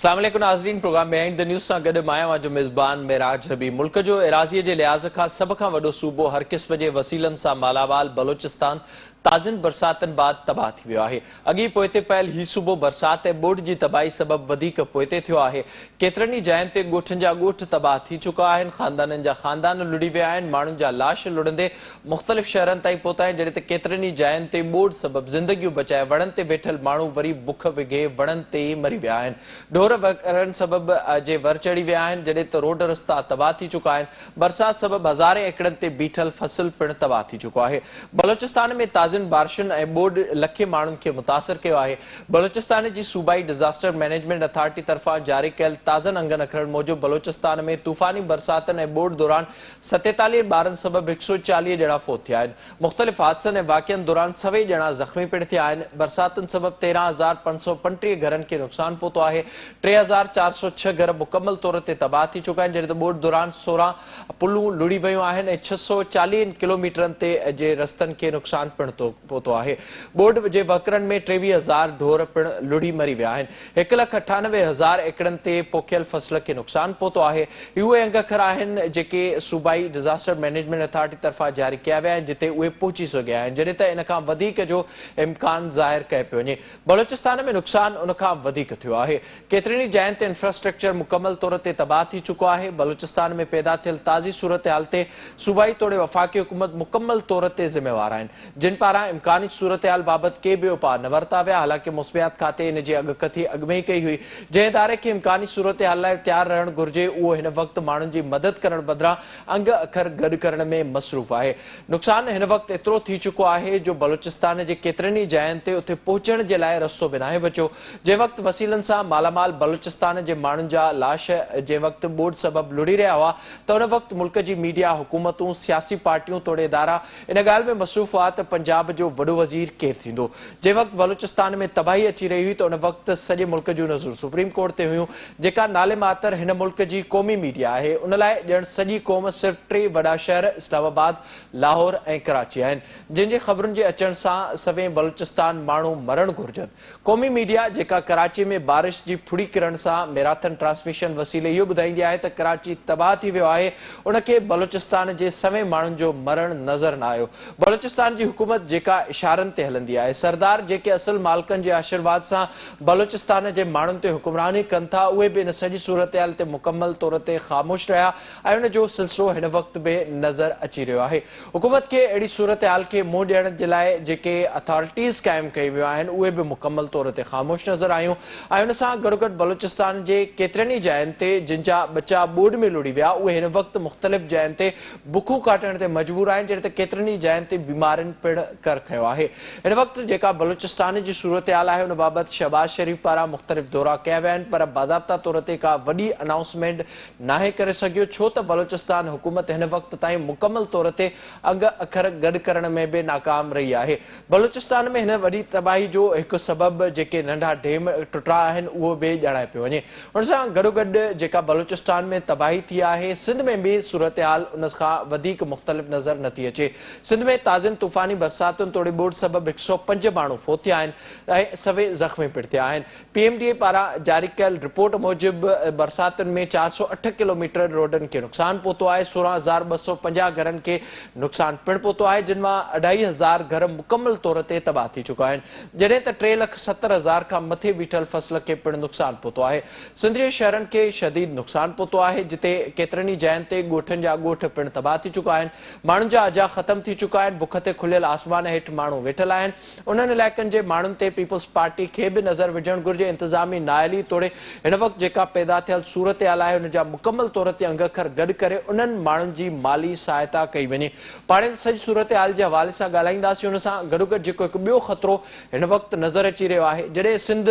अस्सलाम वालेकुम नाज़रीन, प्रोग्राम बिहाइंड द न्यूज़ सां गॾु मां आहियां जो मेज़बान मेराज हबीब। मुल्क जो एराज़ीअ जे लिहाज़ खां सभ खां वॾो सूबो हर क़िस्म जे वसीलनि सां मालामाल बलोचिस्तान ताज़नि बरसातनि बाद तबाह थी वियो आहे। अॻी पोइते पयल ही सूबो बरसात ऐं ॿोॾि जी तबाही सबबि वधीक पोइते थियो आहे। केतिरनि ई जायुनि ते ॻोठनि जा ॻोठ तबाह थी चुका आहिनि, ख़ानदाननि जा ख़ानदान लुड़ी विया आहिनि, माण्हुनि जा लाश लुड़ंदे मुख़्तलिफ़ शहरनि ताईं पहुता आहिनि, जॾहिं त केतिरनि ई जायुनि ते ॿोॾि सबबि ज़िंदगियूं बचाए वणनि ते वेठल माण्हू वरी बुख विघे वणनि ते ई मरी विया आहिनि। ढोर वकरनि सबबि जे वर चढ़ी विया आहिनि, जॾहिं त रोड रस्ता तबाह थी चुका आहिनि। बरसात सबबि हज़ारे एकड़नि ते बीठल फसल पिणु तबाह थी चुको आहे। बलोचिस्तान में ताज़नि बारिशुनि ऐं ॿोॾि लखे माण्हुनि खे मुतासिर कयो आहे। बलोचिस्तान जी सूबाई डिज़ास्टर मैनेजमेंट अथॉरिटी तरफ़ां जारी कयल ताज़नि अंगनि अखरनि मूजिबि बलोचिस्तान में तूफ़ानी बरसातनि ऐं ॿोॾि दौरान 47 ॿारनि सबबि 140 ॼणा फोत थिया आहिनि। मुख़्तलिफ़ हादसनि ऐं वाक़िअनि दौरान 6 ॼणा ज़ख़्मी पिणु थिया आहिनि। बरसातुनि सबबि 13,535 घरनि खे नुक़सानु पहुतो आहे। 3,406 घर मुकमल तौर ते तबाह थी चुका आहिनि, जॾहिं त ॿोॾि दौरान 16 पुलूं लुड़ी वियूं आहिनि ऐं 640 किलोमीटरनि ते जे रस्तनि खे नुक़सानु पिणु पहुतो आहे। ॿोॾि जे वकरनि में 23,000 ढोर पिणु लुड़ी मरी विया आहिनि। 1,98,000 एकड़नि ते पोखियल फसल खे नुक़सानु पहुतो आहे। उहे अंग अखर आहिनि जेके सूबाई डिज़ास्टर मैनेजमेंट अथॉरिटी तरफ़ां जारी कया विया आहिनि, जिते उहे पहुची सघिया आहिनि, जॾहिं त इन खां वधीक जो इम्कान ज़ाहिर कयो पियो वञे। बलोचिस्तान में नुक़सानु उन खां वधीक थियो आहे। केतिरनि ई जायुनि ते इंफ्रास्ट्रक्चर मुकमल तौर ते तबाह थी चुको आहे। बलोचिस्तान में पैदा थियल ताज़ी सूरत हाल ते सूबाई तोड़े वफ़ाक़ी हुकूमत मुकमल तौर ते ज़िम्मेवार आहिनि, जिन पारां इम्कानी सूरत हाल बाबति के बि उपाउ न वरिता विया। हालांकि मुस्बियात खाते इन जी अॻकथी अॻु में ई कई हुई। जंहिं इदारे खे इम्कानी सूरत हाल लाइ तयारु रहणु घुर्जे, उहो हिन वक़्तु माण्हुनि जी मदद करण बदिरां अंग अखर गॾु करण में मसरूफ़ आहे। नुक़सानु हिन वक़्तु एतिरो थी चुको आहे जो बलोचिस्तान जे केतिरनि ई जायुनि ते उते पहुचण जे लाइ रस्तो बि नाहे बचियो। जंहिं वक़्तु वसीलनि सां मालामाल बलोचिस्तान जे माण्हुनि जा लाश जंहिं वक़्तु ॿोॾि सबबि लुड़ी रहिया हुआ, त उन वक़्तु मुल्क जी मीडिया, हुकूमतूं, सियासी पार्टियूं तोड़े इदारा इन ॻाल्हि में मसरूफ़ हुआ त पंजाब जो वॾो वज़ीर केरु थींदो। जंहिं वक़्तु बलोचिस्तान में तबाही अची रही हुई, त उन वक़्तु सॼे मुल्क जूं नज़रूं सुप्रीम कोर्ट ते हुयूं, जेका नाले मातर हिन मुल्क जी क़ौमी मीडिया आहे। उन लाइ ॼण सॼी क़ौम सिर्फ़ 3 वॾा शहर इस्लामाबाद, लाहौर ऐं कराची आहिनि, जंहिं जे ख़बरुनि जे अचण सां सवें बलोचिस्तान माण्हू मरणु घुर्जनि। क़ौमी मीडिया जेका कराची में बारिश जी फुड़ी किरण सां मैराथन ट्रांसमिशन वसीले इहो ॿुधाईंदी आहे त कराची तबाह थी वियो आहे, उनखे बलोचिस्तान जे सवें माण्हुनि जो मरणु नज़र न आयो। बलोचिस्तान जी हुकूमत जेका इशारनि ते हलंदी आहे, सरदार जेके असल मालिकनि जे आशीर्वाद सां बलोचिस्तान जे माण्हुनि ते हुक्मरानी कनि था, उहे बि इन सॼी सूरत हाल ते मुकमल तौर ते ख़ामोश रहिया ऐं उन जो सिलसिलो हिन वक़्तु बि नज़र अची रहियो आहे। हुकूमत खे अहिड़ी सूरत हाल खे मुंहुं ॾियण जे लाइ जेके अथॉरिटीज़ क़ाइमु कयूं वियूं आहिनि, उहे बि मुकमल तौर ते ख़ामोश नज़र आयूं ऐं उन सां गॾोगॾु बलोचिस्तान जे केतिरनि ई जायुनि ते जिन जा बचा ॿोॾि में लुड़ी विया, उहे हिन वक़्तु मुख़्तलिफ़ जायुनि ते बुखूं काटण ते मजबूर आहिनि, जॾहिं त केतिरनि ई जायुनि ते बीमारियुनि पिणु कर खंयो आहे। हिन वक़्तु जेका बलोचिस्तान जी सूरत हाल आहे, उन बाबति शहबाज शरीफ़ पारां मुख़्तलिफ़ दौरा कया विया आहिनि, पर बाज़ाब्ता तौर ते का वॾी अनाउंसमेंट नाहे करे सघियो, छो त बलोचिस्तान हुकूमत हिन वक़्तु ताईं मुकमल तौर ते अंग अखर गॾु करण में बि नाकाम रही आहे। बलोचिस्तान में हिन वॾी तबाही जो हिकु सबबु जेके नंढा डेम टुटा आहिनि, उहो बि ॼाणाए पियो वञे। उन सां गॾोगॾु जेका बलोचिस्तान में तबाही थी आहे, सिंध में बि सूरत हाल उन खां वधीक मुख़्तलिफ़ नज़र नथी अचे। सिंध में ताज़नि तूफ़ानी बरसातुनि तोड़े ॿोॾि सबबि 105 माण्हू फोत थिया आहिनि ऐं सवे ज़ख़्मी पिणु थिया आहिनि। PMDA पारां जारी कयल रिपोर्ट मूजिबि बरसातुनि में 408 किलोमीटर रोडनि खे नुक़सानु पहुतो आहे। 16,250 घरनि खे नुक़सानु पिणु पहुतो आहे, जिन मां 2,500 घर मुकमल तौर ते तबाह थी चुका आहिनि, जॾहिं त 3,70,000 खां मथे बीठल फसल खे पिणु नुक़सानु पहुतो आहे। सिंध जे शहरनि खे शदीद नुक़सानु पहुतो आहे, जिते केतिरनि ई जायुनि ते ॻोठनि जा ॻोठ पिणु तबाह थी चुका आहिनि। माण्हुनि जा अजा ख़तम थी चुका आहिनि। बुख ते खुलियल आसमान हेठि माण्हू वेठल आहिनि। उन्हनि इलाइक़नि जे माण्हुनि ते पीपल्स पार्टी खे बि नज़र विझणु घुर्जे। इंतिज़ामी नाअहली तोड़े हिन वक़्तु जेका पैदा थियल सूरत हाल आहे, उन जा मुकमल तौर ते अंग अखर गॾु करे उन्हनि माण्हुनि जी माली सहायता कई वञे। पाण सॼी सूरत हाल जे हवाले सां ॻाल्हाईंदासीं। उन सां गॾोगॾु जेको हिकु ॿियो ख़तरो हिन वक़्तु नज़र अची रहियो आहे, जॾहिं सिंध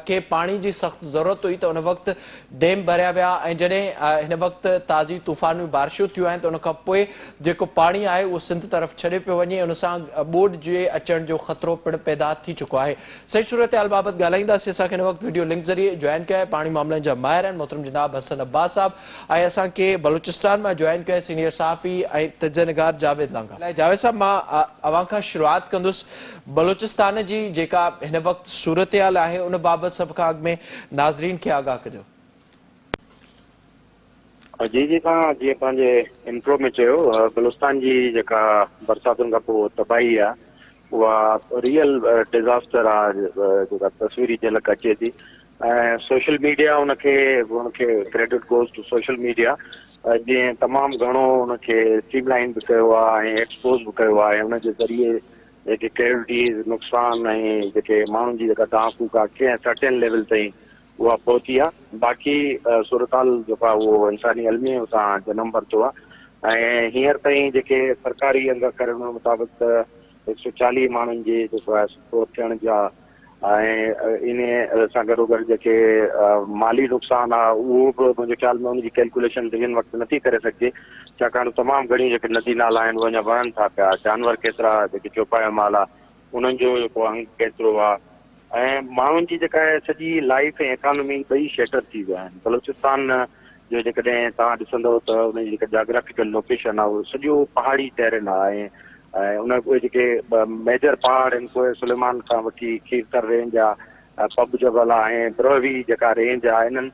खे पाणी जी सख़्तु ज़रूरत हुई, त उन वक़्तु डेम भरिया विया ऐं जॾहिं हिन वक़्तु ताज़ी तूफ़ानी बारिशूं थियूं आहिनि, त उन खां पोइ जेको पाणी आहे उहो सिंध तरफ़ छॾे पियो वञे। उन सां ॿोॾि जे अचण जो ख़तरो पिणु पैदा थी चुको आहे। सही सूरत हाल बाबति ॻाल्हाईंदासीं। असांखे हिन वक़्तु वीडियो लिंक ज़रिए जॉइन कया पाणी मामलनि जा माहिर आहिनि मोहतरम जनाब हसन अब्बास साहब ऐं असांखे बलूचिस्तान मां जॉइन कया सीनियर सहाफ़ी ऐं तजनिगार जावेद लांघा। जावेद साहब, मां अवां खां शुरूआत कंदुसि। बलूचिस्तान जी जेका हिन वक़्तु सूरत हाल आहे उन बाबति सभ खां अॻु में नाज़रीन खे आगाह कजो। जी जी, तव्हां जीअं पंहिंजे इंट्रो में चयो, बलूचिस्तान जी जेका बरसातुनि खां पोइ तबाही आहे उहा रियल डिज़ास्टर आहे जेका तस्वीरी झलक अचे थी ऐं सोशल मीडिया उनखे credit goes to social media जीअं तमामु घणो उनखे स्ट्रीमलाइन बि कयो आहे ऐं एक्सपोज़ बि कयो आहे। उनजे ज़रिए जेके कैजुअलिटीज़ नुक़सान ऐं जेके माण्हुनि जी जेका तहफ़ुक आहे कंहिं सर्टेन लेवल ताईं उहा पहुती आहे। बाक़ी सूरताल जेको आहे उहो इंसानी अलमीअ सां जनम वरितो आहे ऐं हींअर ताईं जेके सरकारी अंगकरण मुताबिक़ 140 माण्हुनि जे जेको आहे स्पोट थियण जा ऐं इन सां गॾोगॾु जेके माली नुक़सान आहे उहो बि मुंहिंजे ख़्याल में उनजी कैलकुलेशन हिन वक़्तु नथी करे सघिजे, छाकाणि तमामु घणी जेके नदी नाला आहिनि उहे अञा वहनि था पिया। जानवर केतिरा जेके चौपायो माल आहे उन्हनि जो जेको अंग केतिरो आहे ऐं माण्हुनि जी जेका आहे सॼी लाइफ ऐं इकॉनमी ॿई शेटर थी विया आहिनि। बलूचिस्तान जो जेकॾहिं तव्हां ॾिसंदव त उनजी जेका जाग्राफिकल लोकेशन आहे उहो सॼो पहाड़ी टेरेन आहे ऐं उन उहे जेके मेजर पहाड़ आहिनि कोहे सुलेमान खां वठी खीरतर रेंज आहे, पब जबल आहे ऐं ब्रहवी जेका रेंज आहे, इन्हनि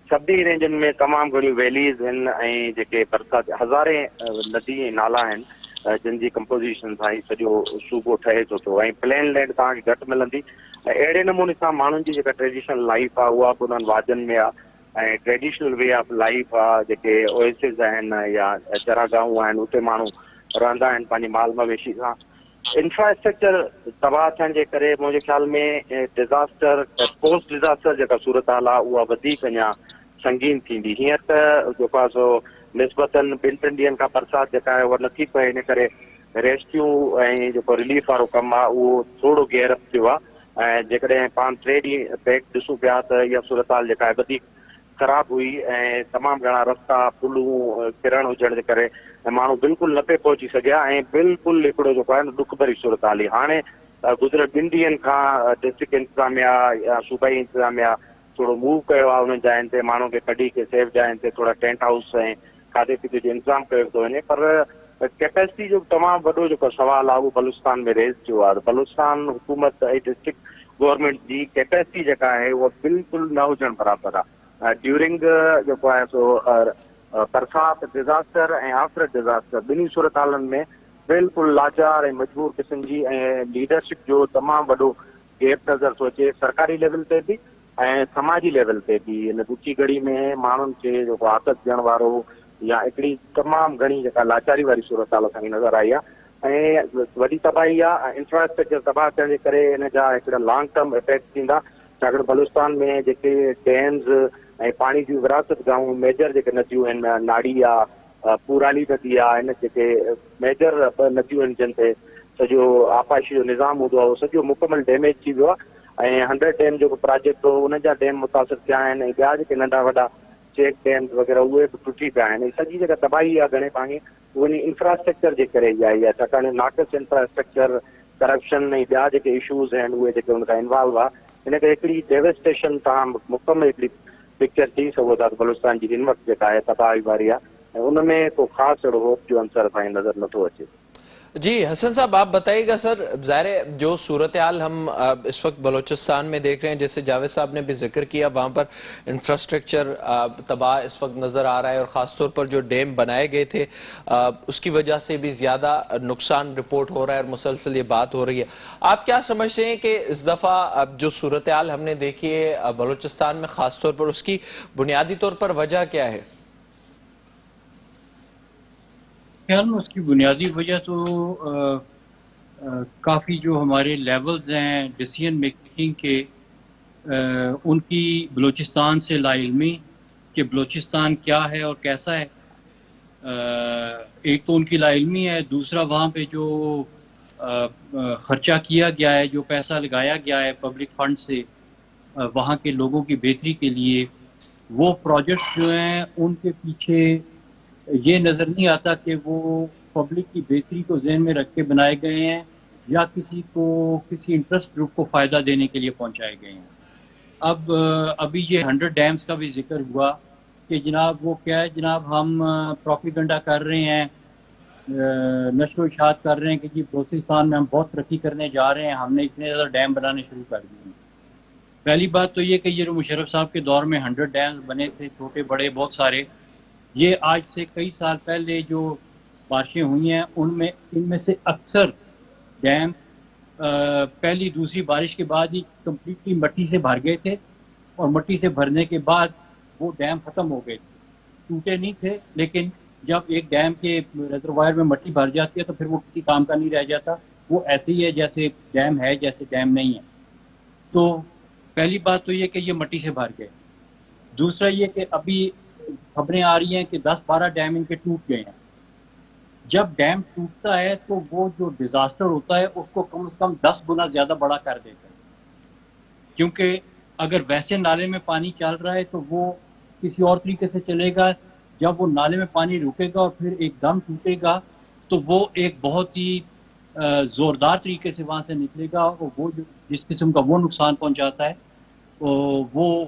सभिनी रेंजनि में तमामु घणियूं वैलीज़ आहिनि ऐं जेके बरसाति हज़ारे नदी ऐं नाला आहिनि जिन जी कंपोज़िशन सां ई सॼो सूबो ठहे थो पियो ऐं प्लेन लैंड तव्हांखे घटि मिलंदी। ऐं अहिड़े नमूने सां माण्हुनि जी जेका ट्रेडिशनल लाइफ आहे उहा बि उन्हनि वादियुनि में आहे ऐं ट्रेडिशनल वे ऑफ लाइफ आहे। जेके ओएसिस आहिनि या चरागाहूं आहिनि उते माण्हू रहंदा आहिनि पंहिंजी माल मवेशी सां। इंफ्रास्ट्रक्चर तबाह थियण जे करे मुंहिंजे ख़्याल में डिज़ास्टर पोस्ट डिज़ास्टर जेका सूरत हाल आहे उहा वधीक अञा संगीन थींदी। हींअर त जेको आहे सो निस्बतन 2-3 ॾींहंनि खां बरसाति जेका आहे उहा नथी पए, इन करे रेस्क्यू ऐं जेको रिलीफ वारो कमु आहे उहो थोरो गेयर अप थियो आहे ऐं जेकॾहिं पाण 3 ॾींहं बैक ॾिसूं पिया त इहा सूरत हाल जेका आहे वधीक ख़राबु हुई ऐं तमामु घणा रस्ता पुलूं किरण हुजण जे करे ऐं माण्हू बिल्कुलु न पिए पहुची सघिया ऐं बिल्कुलु हिकिड़ो जेको आहे न दुख भरी सूरत हाल हुई। हाणे गुज़िरियल 2 ॾींहंनि खां डिस्ट्रिक्ट इंतिज़ामिया या सूबाई इंतिज़ामिया थोरो मूव कयो आहे उन जायुनि ते माण्हू खे कढी के सेफ जायुनि ते थोरा टेंट हाउस ऐं खाधे पीते जो इंतज़ाम कयो थो वञे। पर कैपेसिटी जो तमामु वॾो जेको सुवाल आहे उहो बलूचिस्तान में रेज़ थियो आहे। बलूचिस्तान हुकूमत ऐं डिस्ट्रिक्ट गवर्नमेंट जी कैपेसिटी जेका आहे उहा बिल्कुलु न हुजण बराबरि आहे। ड्यूरिंग जेको आहे सो बरसाति डिज़ास्टर ऐं आफ्टर डिज़ास्टर ॿिन्ही सूरत हालनि में बिल्कुलु लाचार ऐं मजबूर क़िस्म जी ऐं लीडरशिप जो तमामु वॾो गैप नज़र थो अचे, सरकारी लेवल ते बि ऐं समाजी लेवल ते बि। इन ॾुखी घड़ी में माण्हुनि खे जेको आदत ॾियण वारो या हिकिड़ी तमामु घणी जेका लाचारी वारी सूरत हाल असांखे नज़र आई आहे ऐं वॾी तबाही आहे ऐं इंफ्रास्ट्रक्चर तबाह थियण जे करे इन जा हिकिड़ा लॉन्ग टर्म इफेक्ट थींदा, छाकाणि बलूचिस्तान में जेके डैम्स ऐं पाणी जूं विरासत गाहूं मेजर जेके नदियूं आहिनि, नाड़ी आहे, पूराली नदी आहे, इन जेके मेजर 2 नदियूं आहिनि जिन ते सॼो आपाशी जो निज़ाम हूंदो आहे उहो सॼो मुकमल डैमेज थी वियो आहे ऐं 100 डैम जेको प्रोजेक्ट हो उन जा डैम मुतासिर थिया आहिनि ऐं ॿिया जेके नंढा वॾा चेक डैम्स वग़ैरह उहे बि टुटी पिया आहिनि। सॼी जेका तबाही आहे घणे भाङे उन इंफ्रास्ट्रक्चर जे करे ई आई आहे, छाकाणि नाक़िस इंफ्रास्ट्रक्चर करप्शन ऐं ॿिया जेके इशूज़ आहिनि उहे जेके हुन खां इन्वॉल्व आहे। इन करे हिकिड़ी डेवेस्टेशन तव्हां मुकमल हिकिड़ी पिक्चर थी सघो था बलूचिस्तान जी हिन वक़्तु जेका आहे तबाही वारी आहे ऐं उनमें को ख़ासि अहिड़ो होप जो अंसर असांखे नज़र नथो अचे। जी हसन साहब, आप बताइएगा सर, ज़ाहिर जो सूरत हाल हम इस वक्त बलूचिस्तान में देख रहे हैं, जैसे जावेद साहब ने भी जिक्र किया, वहाँ पर इंफ्रास्ट्रक्चर तबाह इस वक्त नज़र आ रहा है और ख़ासतौर पर जो डैम बनाए गए थे उसकी वजह से भी ज़्यादा नुकसान रिपोर्ट हो रहा है और मुसलसल ये बात हो रही है। आप क्या समझते हैं कि इस दफ़ा जो सूरत हाल हमने देखी है बलूचिस्तान में ख़ासतौर पर उसकी बुनियादी तौर पर वजह क्या है? ख्याल में उसकी बुनियादी वजह तो काफ़ी जो हमारे लेवल्स हैं डिसीजन मेकिंग के उनकी बलूचिस्तान से लाइल्मी कि बलूचिस्तान क्या है और कैसा है। एक तो उनकी लाइल्मी है, दूसरा वहाँ पे जो ख़र्चा किया गया है, जो पैसा लगाया गया है पब्लिक फंड से वहाँ के लोगों की बेहतरी के लिए, वो प्रोजेक्ट्स जो हैं उनके पीछे ये नज़र नहीं आता कि वो पब्लिक की बेहतरी को ज़हन में रख के बनाए गए हैं یا کسی کو کسی انٹرسٹ گروپ کو فائدہ دینے کے لیے پہنچائے گئے ہیں. اب ابھی یہ 100 ڈیمز کا بھی ذکر ہوا کہ جناب وہ کیا ہے جناب، ہم پروپیگنڈا کر رہے ہیں، نشر و اشاعت کر رہے ہیں کہ جی بلوچستان میں ہم بہت ترقی کرنے جا رہے ہیں، ہم نے اتنے زیادہ ڈیم بنانے شروع کر دیے ہیں. پہلی بات تو یہ کہ یہ جو مشرف صاحب کے دور میں 100 ڈیمز بنے تھے، چھوٹے بڑے بہت سارے، یہ آج سے کئی سال پہلے جو بارشیں ہوئی ہیں ان میں سے اکثر ڈیم پہلی دوسری بارش کے بعد ہی کمپلیٹلی مٹی سے بھر گئے تھے، اور مٹی سے بھرنے کے بعد وہ ڈیم ختم ہو گئے تھے. ٹوٹے نہیں تھے، لیکن جب ایک ڈیم کے ریزروائر میں مٹی بھر جاتی ہے تو پھر وہ کسی کام کا نہیں رہ جاتا، وہ ایسے ہی ہے جیسے ڈیم ہے جیسے ڈیم نہیں ہے. تو پہلی بات تو یہ کہ یہ مٹی سے بھر گئے. دوسرا یہ کہ ابھی خبریں آ رہی ہیں کہ 10-12 ڈیم ان کے ٹوٹ گئے ہیں. جب ڈیم ٹوٹتا ہے تو وہ جو ڈیزاسٹر ہوتا ہے اس کو کم از کم 10 گنا زیادہ بڑا کر دیتا ہے، کیونکہ اگر ویسے نالے میں پانی چل رہا ہے تو وہ کسی اور طریقے سے چلے گا. جب وہ نالے میں پانی رکے گا اور پھر ایک دم ٹوٹے گا تو وہ ایک بہت ہی زوردار طریقے سے وہاں سے نکلے گا، اور وہ جس قسم کا وہ نقصان پہنچاتا ہے وہ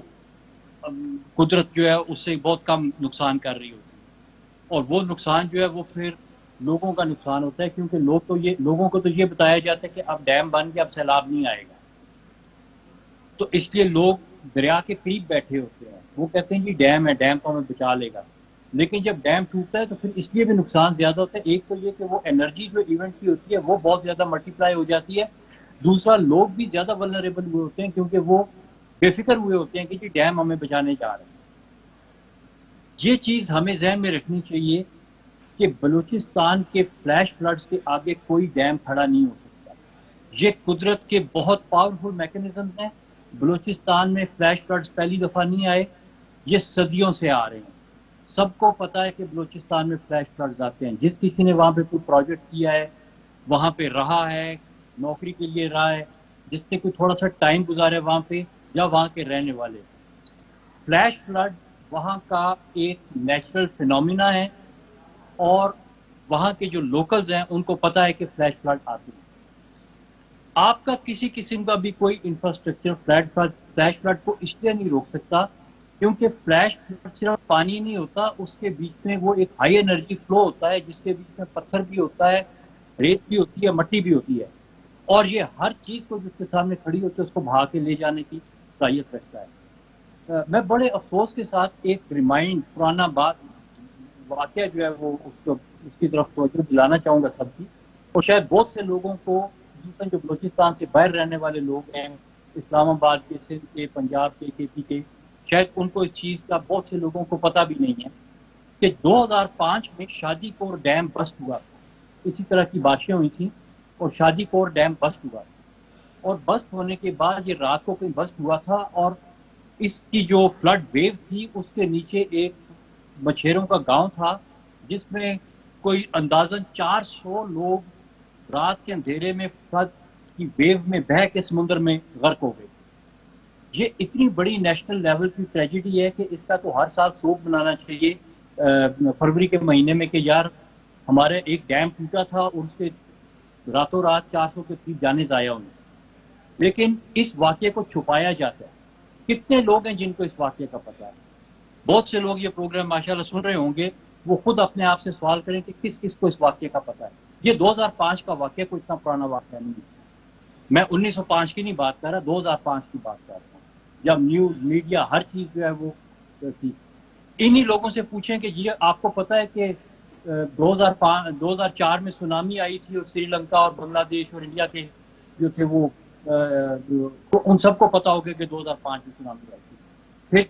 قدرت جو ہے اس سے بہت کم نقصان کر رہی ہوتی ہے. اور وہ نقصان جو ہے وہ پھر لوگوں کا نقصان ہوتا ہے، کیونکہ لوگوں کو تو یہ بتایا جاتا ہے کہ اب ڈیم بن کے اب سیلاب نہیں آئے گا. تو اس لیے لوگ دریا کے قریب بیٹھے ہوتے ہیں، وہ کہتے ہیں جی ڈیم ہے، ڈیم تو ہمیں بچا لے گا. لیکن جب ڈیم ٹوٹتا ہے تو پھر اس لیے بھی نقصان زیادہ ہوتا ہے. ایک تو یہ کہ وہ انرجی جو ایونٹ کی ہوتی ہے وہ بہت زیادہ ملٹیپلائی ہو جاتی ہے. دوسرا لوگ بھی زیادہ ولنریبل ہوئے ہوتے ہیں، کیونکہ وہ بے فکر ہوئے ہوتے ہیں کہ جی ڈیم ہمیں بچانے جا رہے ہیں. یہ چیز ہمیں ذہن میں رکھنی چاہیے کہ بلوچستان کے فلیش فلڈز کے آگے کوئی ڈیم کھڑا نہیں ہو سکتا. یہ قدرت کے بہت پاورفل میکینزمز ہیں. بلوچستان میں فلیش فلڈز پہلی دفعہ نہیں آئے، یہ صدیوں سے آ رہے ہیں. سب کو پتا ہے کہ بلوچستان میں فلیش فلڈز آتے ہیں. جس کسی نے وہاں پہ کوئی پروجیکٹ کیا ہے، وہاں پہ رہا ہے، نوکری کے لیے رہا ہے، جس نے کوئی تھوڑا سا ٹائم گزارا ہے وہاں پہ، یا وہاں کے رہنے والے، فلیش فلڈ وہاں کا ایک نیچرل فینومینا ہے. اور وہاں کے جو لوکلز ہیں ان کو پتا ہے کہ فلیش فلڈ آتی ہے. آپ کا کسی قسم کا بھی کوئی انفراسٹرکچر فلیش فلڈ کو اس لیے نہیں روک سکتا کیونکہ فلیش فلڈ صرف پانی نہیں ہوتا، اس کے بیچ میں وہ ایک ہائی انرجی فلو ہوتا ہے جس کے بیچ میں پتھر بھی ہوتا ہے، ریت بھی ہوتی ہے، مٹی بھی ہوتی ہے، اور یہ ہر چیز کو جس کے سامنے کھڑی ہوتی ہے اس کو بھا کے لے جانے کی صلاحیت رکھتا ہے. میں بڑے افسوس کے ساتھ ایک پرانا واقعہ جو ہے وہ اس کی طرف توجہ دلانا چاہوں گا سب کی، اور شاید بہت سے لوگوں کو، خصوصاً جو بلوچستان سے باہر رہنے والے لوگ ہیں، اسلام آباد کے، سندھ کے، پنجاب کے، کے پی کے، شاید ان کو اس چیز کا بہت سے لوگوں کو پتہ بھی نہیں ہے کہ 2005 میں شادی کور ڈیم بسٹ ہوا. اسی طرح کی بارشیں ہوئی تھیں اور شادی کور ڈیم بسٹ ہوا، اور بسٹ ہونے کے بعد یہ رات کو کہیں بسٹ ہوا تھا، اور اس کی جو فلڈ ویو تھی اس کے نیچے ایک مچھیروں کا گاؤں تھا جس میں کوئی اندازاً 400 لوگ رات کے اندھیرے میں فلڈ کی ویو میں بہہ کے سمندر میں غرق ہو گئے. یہ اتنی بڑی نیشنل لیول کی ٹریجڈی ہے کہ اس کا تو ہر سال سوگ منانا چاہیے فروری کے مہینے میں کہ یار ہمارے ایک ڈیم ٹوٹا تھا اور اس کے راتوں رات 400 کے قریب جانے ضائع ہوئے. لیکن اس واقعے کو چھپایا جاتا ہے. کتنے لوگ ہیں جن کو اس واقعے کا پتہ ہے؟ بہت سے لوگ یہ پروگرام ماشاءاللہ سن رہے ہوں گے، وہ خود اپنے آپ سے سوال کریں کہ کس کس کو اس واقعے کا پتہ ہے. یہ 2005 کا واقعہ کوئی اتنا پرانا واقعہ نہیں ہے. میں 1905 کی نہیں بات کر رہا، 2005 کی بات کر رہا ہوں، جب نیوز میڈیا ہر چیز جو ہے وہ تھی. انہی لوگوں سے پوچھیں کہ یہ آپ کو پتہ ہے کہ 2004 میں سونامی آئی تھی اور سری لنکا اور بنگلہ دیش اور انڈیا کے جو تھے وہ ان سب کو پتا ہوگا کہ 2005 میں سونامی آئی تھی. پھر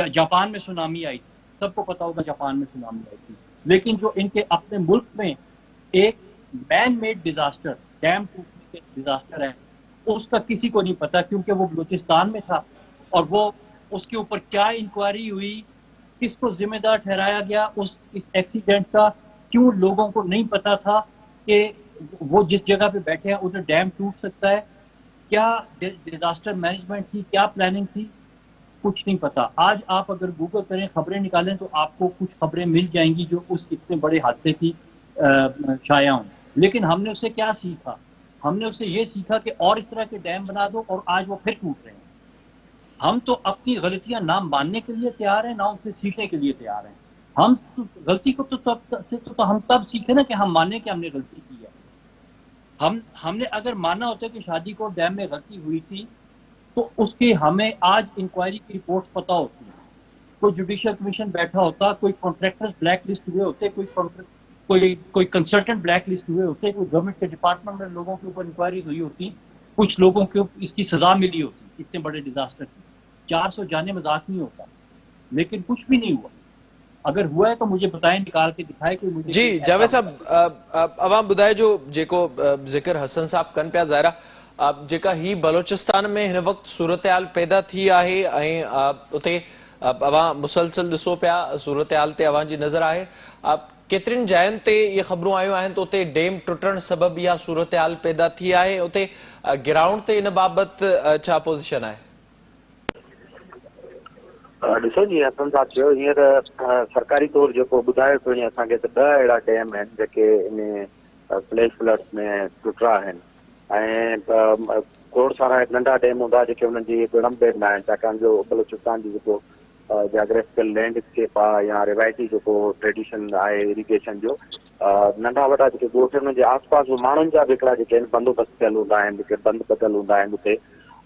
جاپان میں سونامی آئی تھی، سب کو پتا ہوگا جاپان میں سونامی آئی تھی. لیکن جو ان کے اپنے ملک میں ایک مین میڈ ڈیزاسٹر، ڈیم ٹوٹنے کے ڈیزاسٹر ہے، اس کا کسی کو نہیں پتا، کیونکہ وہ بلوچستان میں تھا. اور وہ اس کے اوپر کیا انکوائری ہوئی، کس کو ذمہ دار ٹھہرایا گیا اس ایکسیڈنٹ کا، کیوں لوگوں کو نہیں پتا تھا کہ وہ جس جگہ پہ بیٹھے ہیں ادھر ڈیم ٹوٹ سکتا ہے، کیا ڈیزاسٹر مینجمنٹ تھی، کیا پلاننگ تھی، کچھ نہیں پتا. آج آپ اگر گوگل کریں، خبریں نکالیں تو آپ کو کچھ خبریں مل جائیں گی جو اس اتنے بڑے حادثے کی شائع ہوں. لیکن ہم نے اس سے کیا سیکھا؟ हमने उससे ये सीखा कि और इस तरह के डैम बना दो, और आज वो फिर टूट रहे हैं। हम तो अपनी गलतियां ना मानने के लिए तैयार हैं, ना उनसे सीखने के लिए तैयार हैं। हम गलती को तो हम तब सीखे ना कि हम माने कि हमने गलती की है। हमने अगर माना होता कि शादी को डैम में गलती हुई थी, तो उसकी हमें आज इंक्वायरी की रिपोर्ट्स पता होती है, कोई जुडिशियल कमीशन बैठा होता, कोई कॉन्ट्रैक्टर्स ब्लैक लिस्ट हुए होते, कोई कंसल्टेंट ब्लैक लिस्ट हुए होते, कोई गवर्नमेंट के डिपार्टमेंट में लोगों के ऊपर इंक्वायरी हुई होती, कुछ लोगों को इसकी सजा मिली होती इतने बड़े डिजास्टर की। 400 जाने मजाक नहीं होता, लेकिन कुछ भी नहीं हुआ। अगर हुआ है तो मुझे बताएं, निकाल के दिखाए कि मुझे। जी जावेद साहब, अवाम ॿुधाए जो जेको ज़िक्र हसन साहब कनि पिया ज़ाहिरा जेका ही बलोचिस्तान में हिन वक़्तु सूरत-हाल पैदा थी आहे ऐं उते अवां मुसलसल ॾिसो पिया सूरत-हाल ते अवां जी नज़र आहे। केतिरियुनि जायुनि ते इहे ख़बरूं आयूं आहिनि त उते डैम टुटण सबबि इहा सूरत-हाल पैदा थी आहे। उते ग्राउंड ते इन बाबति छा पोज़ीशन आहे? ॾिसो जी, हसन साहब चयो हींअर सरकारी तौर जेको ॿुधायो पियो ईअं असांखे त 10 अहिड़ा डैम आहिनि जेके इन फ्लैश फ्लड्स में टुटा आहिनि, ऐं खोड़ सारा नंढा डैम हूंदा जेके हुननि जी विड़ंबे न आहिनि, छाकाणि जो बलूचिस्तान जी जेको जोग्राफिकल लैंडस्केप आहे या रिवायती जेको ट्रेडिशन आहे इरिगेशन जो, नंढा वॾा जेके ॻोठ हुननि जे आसपास माण्हुनि जा बि हिकिड़ा जेके आहिनि बंदोबस्तु थियल हूंदा आहिनि, जेके बंदि ॿधल हूंदा आहिनि उते।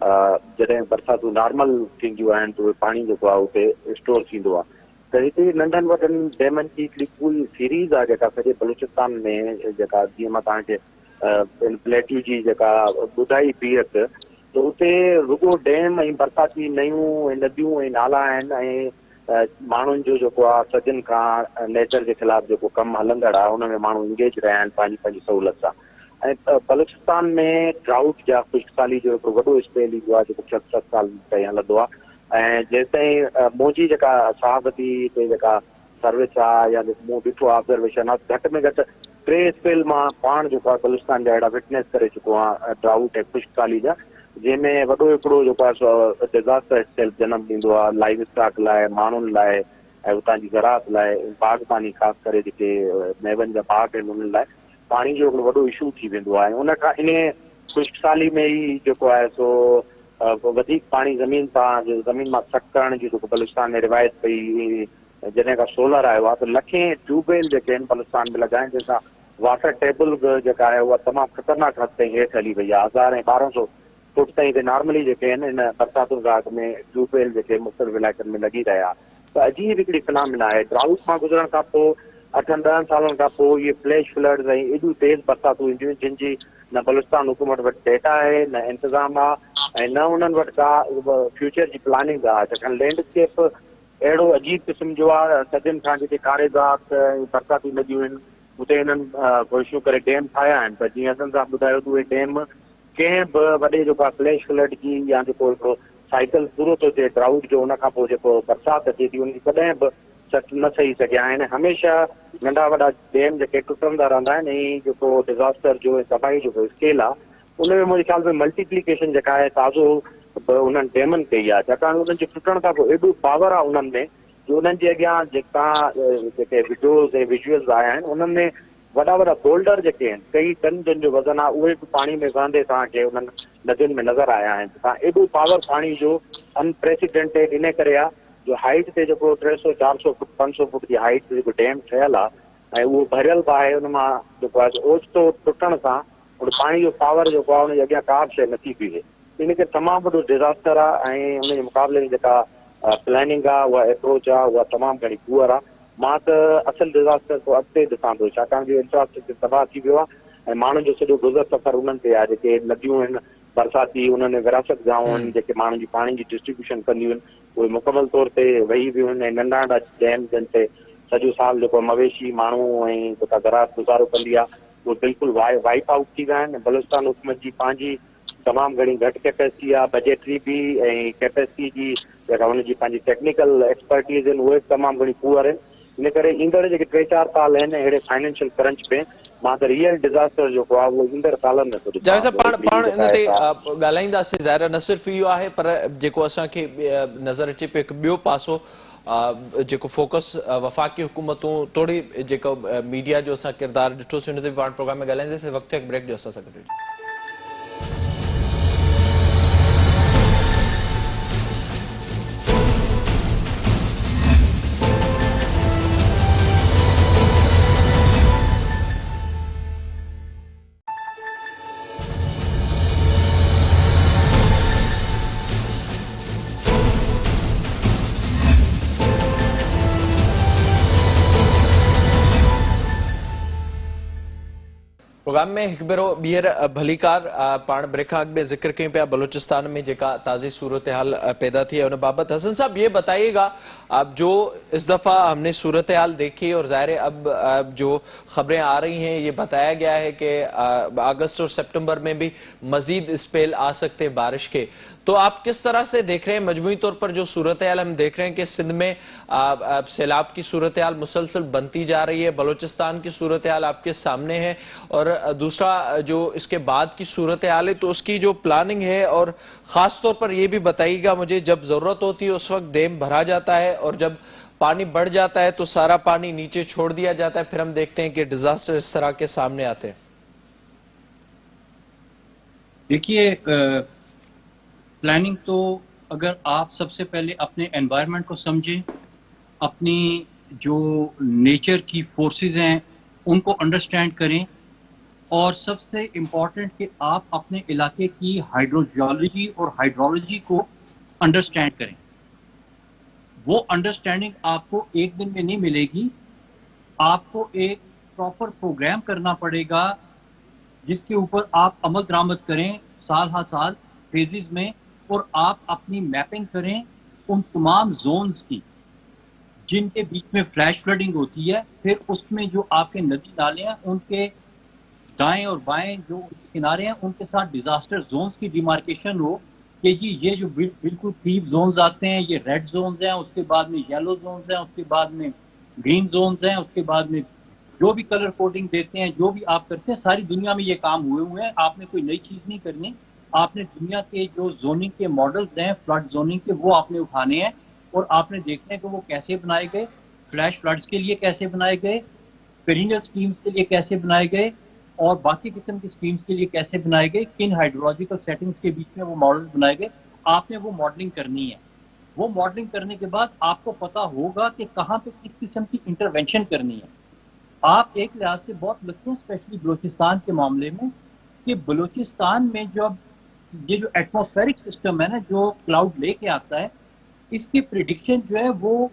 जॾहिं बरसातूं नॉर्मल थींदियूं आहिनि त उहे पाणी जेको आहे उते स्टोर थींदो आहे। त हिते नंढनि वॾनि डैमनि जी हिकिड़ी पूरी सीरीज़ आहे जेका सॼे बलूचिस्तान में, जेका जीअं मां तव्हांखे इन प्लेट्यू जी जेका ॿुधाई बीहत, त उते रुॻो डैम ऐं बरसाती नयूं ऐं नदियूं ऐं नाला आहिनि, ऐं माण्हुनि जो जेको आहे सदियुनि खां नेचर जे ख़िलाफ़ु जेको कमु हलंदड़ आहे उन में माण्हू इंगेज रहिया आहिनि पंहिंजी पंहिंजी सहूलियत सां। ऐं बलूचिस्तान में ड्राउट जा खुश्कसाली जो हिकिड़ो वॾो स्पेल ईंदो आहे जेको 6-7 साल ताईं हलंदो आहे, ऐं जेसिताईं मुंहिंजी जेका सहाबती ते जेका सर्विस आहे या मूं ॾिठो आहे ऑब्जर्वेशन आहे, घटि में घटि 3 स्पेल मां पाण जेको आहे बलूचिस्तान जा अहिड़ा विटनेस करे चुको आहियां ड्राउट ऐं खुश्कसाली जा, जंहिंमें वॾो हिकिड़ो जेको आहे डिज़ास्टर सेल्फ जनमु ॾींदो आहे लाइव स्टॉक लाइ, माण्हुनि लाइ ऐं हुतां जी ज़राअत लाइ, बाग़बानी ख़ासि करे जेके मेवनि जा बाग़ आहिनि उन्हनि लाइ पाणी जो हिकिड़ो वॾो इशू थी वेंदो आहे। उन खां इन खुश्कसाली में ई जेको आहे सो वधीक पाणी ज़मीन मां सक करण जी जेको बलूचिस्तान में रिवायत पई, जॾहिं खां सोलर आयो आहे त लखें ट्यूबवेल जेके आहिनि बलूचिस्तान में लॻाइनि, जंहिंसां वाटर टेबल जेका आहे उहा तमामु ख़तरनाक हद ताईं हेठि हली वई आहे। 1000 ऐं 1200 फुट ताईं त नॉर्मली जेके आहिनि इन बरसातुनि खां अॻु में ट्यूबवेल जेके मुख़्तलिफ़ इलाइक़नि में लॻी रहिया। त अजीब हिकिड़ी फिनामिना आहे, ड्राउट मां गुज़रण खां पोइ 8-10 सालनि खां पोइ इहे फ्लैश फ्लड्स ऐं एॾियूं तेज़ बरसातूं ईंदियूं जिन जी न बलूचिस्तान हुकूमत वटि डेटा आहे, न इंतज़ाम आहे, ऐं न उन्हनि वटि का फ्यूचर जी प्लानिंग आहे। छाकाणि लैंडस्केप अहिड़ो अजीब क़िस्म जो आहे, सदियुनि खां जेके कारेगात ऐं बरसाती नदियूं आहिनि उते हिननि कोशिशूं करे डैम ठाहिया आहिनि, पर जीअं हसन साहब ॿुधायो त उहे डैम कंहिं बि वॾे जेको आहे फ्लैश फ्लड जी या जेको हिकिड़ो साइकिल पूरो थो थिए ड्राउट जो, उन खां पोइ जेको बरसाति अचे थी उनजी कॾहिं बि न सही सघिया आहिनि। हमेशह नंढा वॾा डैम जेके टुटंदा रहंदा आहिनि, ऐं जेको डिज़ास्टर जो तबाही जो स्केल आहे उनमें मुंहिंजे ख्याल में मल्टीप्लिकेशन जेका आहे ताज़ो उन्हनि डैमनि कई आहे, छाकाणि उन्हनि जे टुटण खां पोइ एॾो पावर आहे उन्हनि में जो उन्हनि जे अॻियां जेका जेके वीडियोज़ ऐं विजुअल्स आया आहिनि उन्हनि में वॾा वॾा बोल्डर जेके आहिनि कई टन जंहिंजो वज़न आहे उहे बि पाणी में वहंदे तव्हांखे उन्हनि नदियुनि में नज़र आया आहिनि। तव्हां एॾो पावर पाणी जो अनप्रेसिडेंटेड इन करे आहे जो हाइट ते जेको 300-400 फुट 500 फुट जी हाइट ते जेको डैम ठहियल आहे ऐं उहो भरियल बि आहे, उन मां जेको आहे ओचितो टुटण सां उन पाणी जो पावर जेको आहे उनजे अॻियां का बि शइ नथी बीहे। इन करे तमामु वॾो डिज़ास्टर आहे, ऐं उनजे मुक़ाबले में जेका प्लैनिंग आहे उहा अप्रोच आहे उहा तमामु घणी पुअर आहे। मां त असुलु डिज़ास्टर को अॻिते ॾिसां थो, छाकाणि जो इंफ्रास्ट्रक्चर तबाह थी वियो आहे ऐं माण्हुनि जो सॼो गुज़र सफ़र उन्हनि ते आहे। जेके नदियूं आहिनि बरसाती उन्हनि विरासत गांव आहिनि जेके माण्हुनि जी पाणी जी डिस्ट्रीब्यूशन कंदियूं आहिनि, उहे मुकमल तौर ते वही वियूं आहिनि, ऐं नंढा नंढा डैम जिन ते सॼो साल जेको मवेशी माण्हू ऐं जेका ज़राअत गुज़ारो कंदी आहे उहे बिल्कुलु वाइप आउट थी विया आहिनि। बलूचिस्तान हुकूमत जी पंहिंजी तमामु घणी घटि कैपेसिटी आहे, बजेटरी बि ऐं कैपेसिटी जी जेका हुनजी पंहिंजी टेक्निकल एक्सपर्टीज़ आहिनि उहे तमामु घणी पुअर आहिनि। इन करे ईंदड़ जेके 3-4 साल आहिनि अहिड़े फाइनेंशियल क्रंच में मां त रियल डिज़ास्टर जेको आहे उहो ईंदड़ सालनि में थो जावेद साहब पाण इन ते ॾिसां। ॻाल्हाईंदासीं, ज़ाहिर न सिर्फ़ु इहो आहे पर जेको असांखे नज़र अचे पियो हिकु ॿियो पासो जेको फोकस वफ़ाक़ी हुकूमतूं थोरी जेको मीडिया जो असां किरदारु ॾिठोसीं हुन ते बि पाण प्रोग्राम में ॻाल्हाईंदासीं। वक़्तु ब्रेक जो असां सां गॾु। प्रोग्राम में हिकु भेरो ॿीहर भलीकार पाण ब्रेक खां अॻु में ज़िक्र कयूं पिया बलूचिस्तान में जेका ताज़ी सूरत हाल पैदा थी है उन बाबत। हसन साहब ये बताइएगा, अब जो इस दफ़ा हमने सूरत हाल देखी और ज़ाहिर है अब जो खबरें आ रही हैं ये बताया गया है कि अगस्त और सितंबर में भी मजीद स्पेल आ सकते हैं बारिश के, तो आप किस तरह से देख रहे हैं मजमूई तौर पर जो सूरत हाल हम देख रहे हैं कि सिंध में सैलाब की सूरत हाल मुसलसल बनती जा रही है, बलूचिस्तान की सूरत हाल आपके सामने है, और दूसरा जो इसके बाद की सूरत हाल है तो उसकी जो प्लानिंग है, और खास तौर पर यह भी बताइएगा मुझे, जब जरूरत होती है उस वक्त डैम भरा जाता है और जब पानी बढ़ जाता है तो सारा पानी नीचे छोड़ दिया जाता है, फिर हम देखते हैं कि डिजास्टर इस तरह के सामने आते हैं। देखिए, प्लानिंग तो अगर आप सबसे पहले अपने एनवायरनमेंट को समझें, अपनी जो नेचर की फोर्सेस हैं उनको अंडरस्टैंड करें, और सबसे इम्पॉर्टेंट कि आप अपने इलाके की हाइड्रोजियोलॉजी और हाइड्रोलॉजी को अंडरस्टैंड करें। वो अंडरस्टैंडिंग आपको एक दिन में नहीं मिलेगी, आपको एक प्रॉपर प्रोग्राम करना पड़ेगा जिसके ऊपर आप अमल दरामद करें साल हर साल फेजेस में, और आप अपनी मैपिंग करें उन तमाम जोन्स की जिनके बीच में फ्लैश फ्लडिंग होती है। फिर उसमें जो आपके नदी नाले हैं उनके दाएं और बाएं जो किनारे हैं उनके साथ डिजास्टर जोन्स की डिमार्केशन हो कि जी ये जो बिल्कुल क्रीप जोन्स आते हैं ये रेड जोन्स हैं, उसके बाद में येलो जोन्स हैं, उसके बाद में ग्रीन जोन्स हैं, उसके बाद में जो भी कलर कोडिंग देते हैं, जो भी आप करते हैं, सारी दुनिया में ये काम हुए हैं। आपने कोई नई चीज नहीं करनी, आपने दुनिया के जो जोनिंग के मॉडल्स हैं फ्लड जोनिंग के वो आपने उठाने हैं और आपने देखना है कि वो कैसे बनाए गए, फ्लैश फ्लड्स के लिए कैसे बनाए गए, पेरिनियल स्कीम्स के लिए कैसे बनाए गए, और बाकी किस्म की स्कीम्स के लिए कैसे बनाए गए, किन हाइड्रोलॉजिकल सेटिंग्स के बीच में वो मॉडल बनाए गए। आपने वो मॉडलिंग करनी है। वो मॉडलिंग करने के बाद आपको पता होगा कि कहाँ पे किस किस्म की इंटरवेंशन करनी है। आप एक लिहाज से बहुत लगते हैं स्पेशली बलूचिस्तान के मामले में कि बलूचिस्तान में जब ये जो एटमॉस्फेरिक सिस्टम है ना जो क्लाउड लेके आता है, इसकी प्रिडिक्शन जो है वो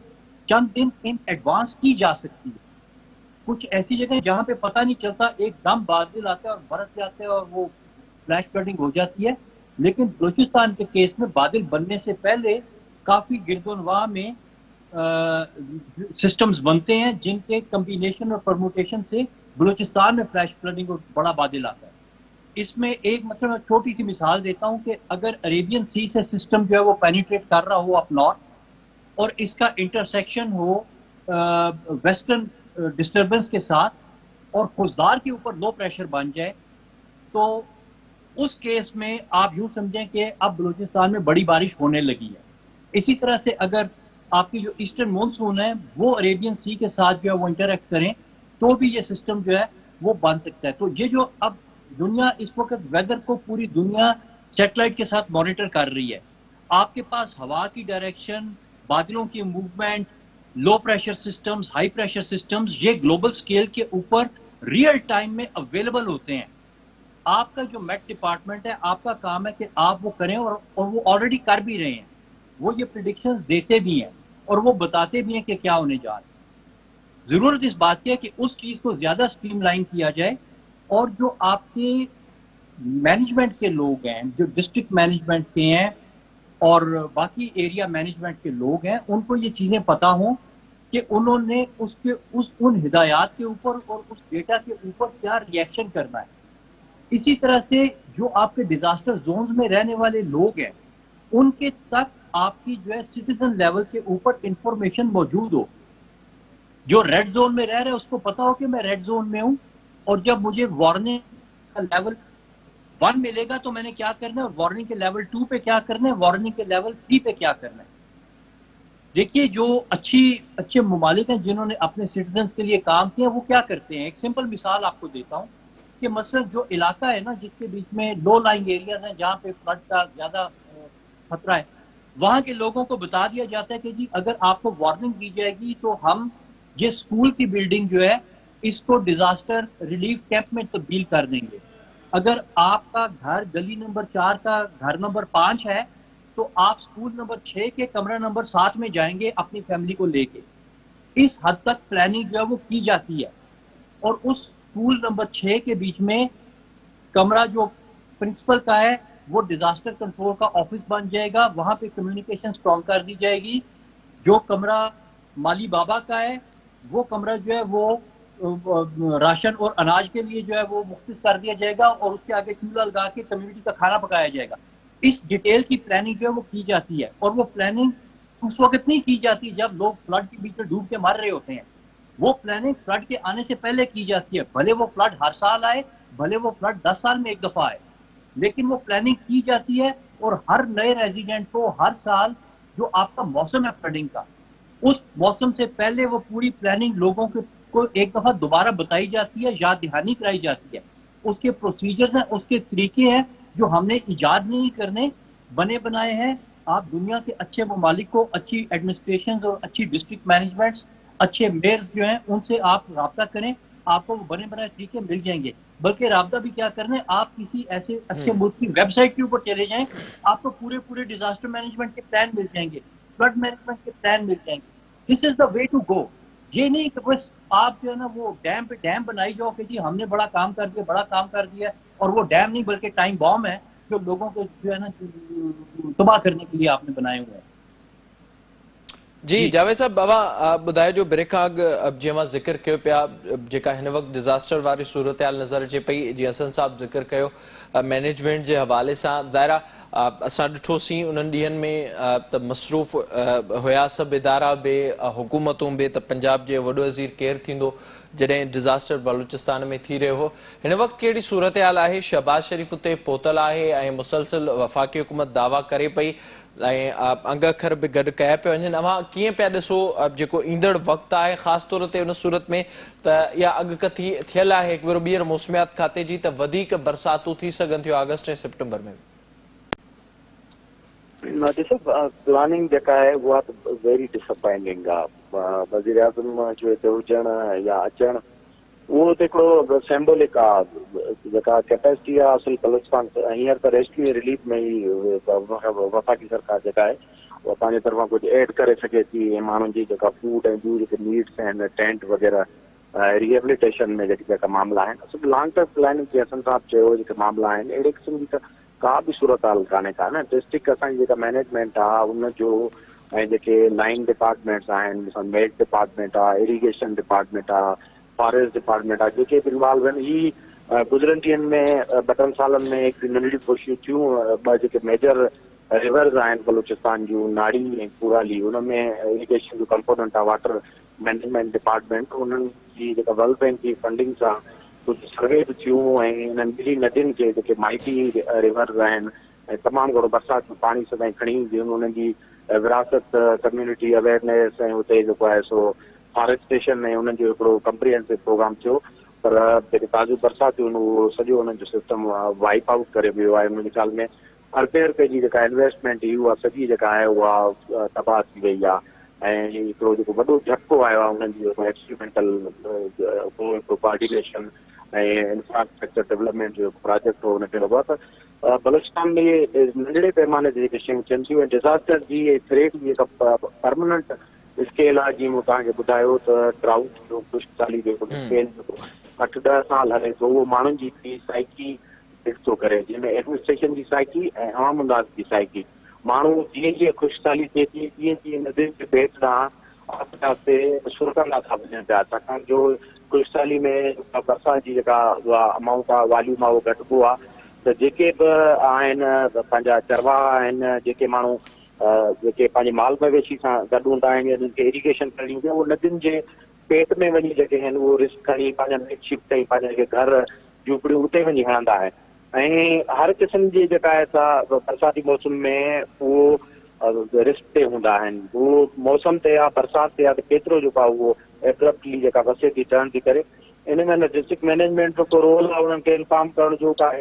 चंद दिन इन एडवांस की जा सकती है। कुछ ऐसी जगह जहाँ पे पता नहीं चलता, एकदम बादल आता है और बरस जाते हैं और वो फ्लैश फ्लडिंग हो जाती है। लेकिन बलूचिस्तान के केस में बादल बनने से पहले काफी गिरदोनवाह में सिस्टम्स बनते हैं जिनके कम्बिनेशन और परमुटेशन से बलूचिस्तान में फ्लैश फ्लडिंग और बड़ा बादल आता है। इसमें एक मतलब छोटी सी मिसाल देता हूँ कि अगर अरेबियन सी से सिस्टम जो है वो पेनिट्रेट कर रहा हो अप नॉर्थ और इसका इंटरसेक्शन हो वेस्टर्न डिस्टर्बेंस के साथ और खुजदार के ऊपर लो प्रेशर बन जाए, तो उस केस में आप यूं समझें कि अब बलूचिस्तान में बड़ी बारिश होने लगी है। इसी तरह से अगर आपकी जो ईस्टर्न मानसून है वो अरेबियन सी के साथ जो है वो इंटरेक्ट करें तो भी ये सिस्टम जो है वो बन सकता है। तो ये जो अब दुनिया इस वक्त वेदर को पूरी दुनिया सैटेलाइट के साथ मॉनिटर कर रही है। आपके पास हवा की डायरेक्शन, बादलों की movement, low pressure systems, high pressure systems, ये ग्लोबल स्केल के ऊपर रियल टाइम में अवेलेबल होते हैं। आपका जो मेट डिपार्टमेंट है, आपका काम है कि आप वो करें और वो ऑलरेडी कर भी रहे हैं। वो ये प्रिडिक्शंस देते भी हैं और वो बताते भी हैं कि क्या होने जा रहा है। जरूरत इस बात की है कि उस चीज को ज्यादा स्ट्रीमलाइन किया जाए और जो आपके मैनेजमेंट के लोग हैं, जो डिस्ट्रिक्ट मैनेजमेंट के हैं और बाकी एरिया मैनेजमेंट के लोग हैं, उनको ये चीजें पता हों कि उन्होंने उन हिदायत के ऊपर और उस डेटा के ऊपर क्या रिएक्शन करना है। इसी तरह से जो आपके डिजास्टर जोन्स में रहने वाले लोग हैं उनके तक आपकी जो है सिटीजन लेवल के ऊपर इंफॉर्मेशन मौजूद हो। जो रेड जोन में रह रहे हैं उसको पता हो कि मैं रेड जोन में हूं और जब मुझे वार्निंग का लेवल 1 मिलेगा तो मैंने क्या करना है, और वार्निंग के लेवल 2 पे क्या करना है, वार्निंग के लेवल 3 पे क्या करना है। देखिए, जो अच्छे ममालिक हैं जिन्होंने अपने सिटीजन्स के लिए काम किया वो क्या करते हैं। एक सिंपल मिसाल आपको देता हूँ कि मसलन जो इलाका है ना जिसके बीच में लो लाइंग एरियाज हैं जहाँ पे फ्लड का ज्यादा खतरा है, वहां के लोगों को बता दिया जाता है कि जी अगर आपको वार्निंग दी जाएगी तो हम ये स्कूल की बिल्डिंग जो है इसको डिजास्टर रिलीफ कैंप में तब्दील कर देंगे। अगर आपका घर गली नंबर 4 का घर नंबर 5 है तो आप स्कूल नंबर 6 के कमरा नंबर 7 में जाएंगे अपनी फैमिली को लेके। इस हद तक प्लानिंग जो है वो की जाती है। اور اس स्कूल नंबर 6 के बीच में कमरा जो प्रिंसिपल का है वो डिजास्टर कंट्रोल का ऑफिस बन जाएगा, वहां पे कम्युनिकेशन स्ट्रॉन्ग कर दी जाएगी। जो कमरा माली बाबा का है वो कमरा जो है वो राशन और अनाज के लिए जो है वो मुख्तस कर दिया जाएगा और उसके आगे चूल्हा लगा के कम्युनिटी का खाना पकाया जाएगा। इस डिटेल की प्लानिंग जो है वो की जाती है, और वो प्लानिंग उस वक्त नहीं की जाती जब लोग फ्लड के बीच में डूब के मर रहे होते हैं। वो प्लानिंग फ्लड के आने से पहले की जाती है, भले वो फ्लड हर साल आए, भले वो फ्लड 10 साल में एक दफा आए, लेकिन वो प्लानिंग की जाती है। और हर नए रेजिडेंट को हर साल जो आपका मौसम है फ्लडिंग का, उस मौसम से पहले वो पूरी प्लानिंग लोगों को एक दफा दोबारा बताई जाती है, याद दहानी कराई जाती है। उसके प्रोसीजर्स हैं, उसके तरीके हैं जो हमने इजाद नहीं करने, बने बनाए हैं। आप दुनिया के अच्छे ममालिक को अच्छी एडमिनिस्ट्रेशन और अच्छी डिस्ट्रिक्ट मैनेजमेंट्स, अच्छे मेयर्स जो हैं उनसे आप राब्ता करें, आपको वो बने बनाए तरीके मिल जाएंगे। बल्कि राब्ता भी क्या करना है, आप किसी ऐसे अच्छे मुल्क की वेबसाइट के ऊपर चले जाएं, आपको पूरे डिजास्टर मैनेजमेंट के प्लान मिल जाएंगे, फ्लड मैनेजमेंट के प्लान मिल जाएंगे। This is the way to go. ये नहीं कि बस आप जो है ना वो डैम पे डैम बनाई जाओ कि जी हमने बड़ा काम कर दिया, और वो डैम नहीं बल्कि टाइम बॉम्ब है जो लोगों को जो है ना तबाह करने के लिए आपने बनाए हुए हैं। जी जावेद साहब, बाबा ॿुधाए जो ब्रेखाग जीअं मां ज़िक्र कयो पिया, जेका हिन वक़्तु डिज़ास्टर वारी सूरत हाल नज़र अचे पई, जीअं हसन साहब ज़िक्र कयो मैनेजमेंट जे हवाले सां, ज़ाहिर आहे असां ॾिठोसीं उन्हनि ॾींहंनि में त मसरूफ़ हुया सभु इदारा बि, हुकूमतूं बि, त पंजाब जे वॾो वज़ीर केरु थींदो जॾहिं डिज़ास्टर बलूचिस्तान में थी रहियो हो। हिन वक़्तु कहिड़ी सूरत हाल आहे? शहबाज शरीफ़ उते पहुतल आहे ऐं मुसलसिल वफ़ाक़ी हुकूमत दावा करे पई ऐं अंग अखर बि गॾु कया पिया वञनि। अव्हां कीअं पिया ॾिसो जेको ईंदड़ वक़्तु आहे, ख़ासि तौर ते उन सूरत में त इहा अॻकथी थियल आहे हिकु भेरो ॿीहर मौसमियात खाते जी त वधीक बरसातूं थी सघनि थियूं अगस्त ऐं सितंबर में? ॾिसो, प्लानिंग जेका आहे उहा त वेरी डिसअपॉइंटिंग आहे। वज़ीर आज़म जो हिते हुजणु या अचणु उहो त हिकिड़ो सिंबॉलिक आहे। जेका कैपेसिटी आहे असुल बलूचिस्तान हींअर त रेस्क्यू रिलीफ में ई वफ़ाक़ी सरकार जेका आहे उहा पंहिंजे तरफ़ां कुझु एड करे सघे थी। ऐं माण्हुनि जी जेका फूड ऐं ॿियूं जेके नीड्स आहिनि, टेंट वग़ैरह, रिहेबिलिटेशन में जेका मामला आहिनि, असुल लॉन्ग टर्म प्लानिंग जे हसन साहब चयो जेके मामला आहिनि, अहिड़े क़िस्म जी त का बि सूरत हाल कान्हे का न। डिस्ट्रिक्ट असांजी जेका मैनेजमेंट आहे उनजो, ऐं जेके लाइन डिपार्टमेंट्स आहिनि, मिसाल मेट डिपार्टमेंट आहे, इरीगेशन डिपार्टमेंट आहे, फॉरेस्ट डिपार्टमेंट आहे, जेके बि इन्वॉल्व आहिनि, ही गुज़रनि ॾींहंनि में 2-3 सालनि में हिकु नंढियूं कोशिशूं थियूं। ॿ जेके मेजर रिवर्स आहिनि बलूचिस्तान जूं, नाड़ी ऐं कुराली, उनमें इरीगेशन जो कंपोनेंट आहे, वाटर मैनेजमेंट डिपार्टमेंट, उन्हनि जी जेका वर्ल्ड बैंक जी फंडिंग सां कुझु सर्वे बि थियूं। ऐं इन्हनि ॿिनी नदियुनि खे जेके माइटी रिवर्स आहिनि ऐं तमामु घणो बरसाति में पाणी सदाईं खणी ईंदियूं आहिनि, उन्हनि जी विरासत, कम्यूनिटी अवेयरनेस ऐं हुते जेको आहे सो फॉरेस्टेशन ऐं उन्हनि जो हिकिड़ो कंप्रीहेंसिव प्रोग्राम थियो। पर जेके ताज़ियूं बरसातियूं आहिनि उहो सॼो उन्हनि जो सिस्टम वाइप आउट करे वियो आहे। मुंहिंजे ख़्याल में अरबे रुपए जी जेका इन्वेस्टमेंट हुई उहा सॼी जेका आहे उहा तबाह थी वई आहे। ऐं हिकिड़ो जेको वॾो झटको आयो आहे उन्हनि जी जेको एक्सपीरिमेंटल हिकिड़ो कोऑर्डिनेशन ऐं इंफ्रास्ट्रक्चर डेवलपमेंट जो प्रोजेक्ट हो, हुनखे लॻो आहे त बलूचिस्तान में इहे नंढड़े पैमाने ते जेके शयूं थियनि थियूं। ऐं डिज़ास्टर जी थ्रेट जी जेका परमानेंट स्केल आहे, जीअं मूं तव्हांखे ॿुधायो त ड्राउट जो, खुशहाली जो स्केल जेको 8-10 साल हले थो, उहो माण्हुनि जी हिकिड़ी साइकी फिक्स थो करे, जंहिंमें एडमिनिस्ट्रेशन जी साइकी ऐं आम अंदाज़ जी साइकी। माण्हू जीअं जीअं खुशहाली थिए थी, तीअं तीअं नदियुनि जे भेट ॾांहुं आस्ते आस्ते सुरकंदा था वञनि पिया, छाकाणि जो खुशहाली में बरसाति जी जेका उहा अमाउंट आहे, वॉल्यूम आहे, उहो घटिबो आहे। त जेके बि आहिनि पंहिंजा चरवाहा आहिनि, जेके माण्हू जेके पंहिंजे माल मवेशी सां गॾु हूंदा आहिनि, उन्हनि खे इरीगेशन करणी हूंदी आहे, उहो नदियुनि जे पेट में वञी जेके आहिनि उहो रिस्क खणी पंहिंजा मेकशिफ्ट ताईं पंहिंजा जेके घर झूपड़ियूं उते वञी हणंदा आहिनि। ऐं हर क़िस्म जी जेका आहे सा बरसाती मौसम में उहो रिस्क ते हूंदा आहिनि। उहो मौसम ते आहे, बरसाति ते आहे, त केतिरो जेको आहे उहो एब्रप्टली जेका वसे थी, टर्न थी करे। इन में डिस्ट्रिक्ट मैनेजमेंट जो को रोल आहे उन्हनि खे इन्फॉर्म करण जो, का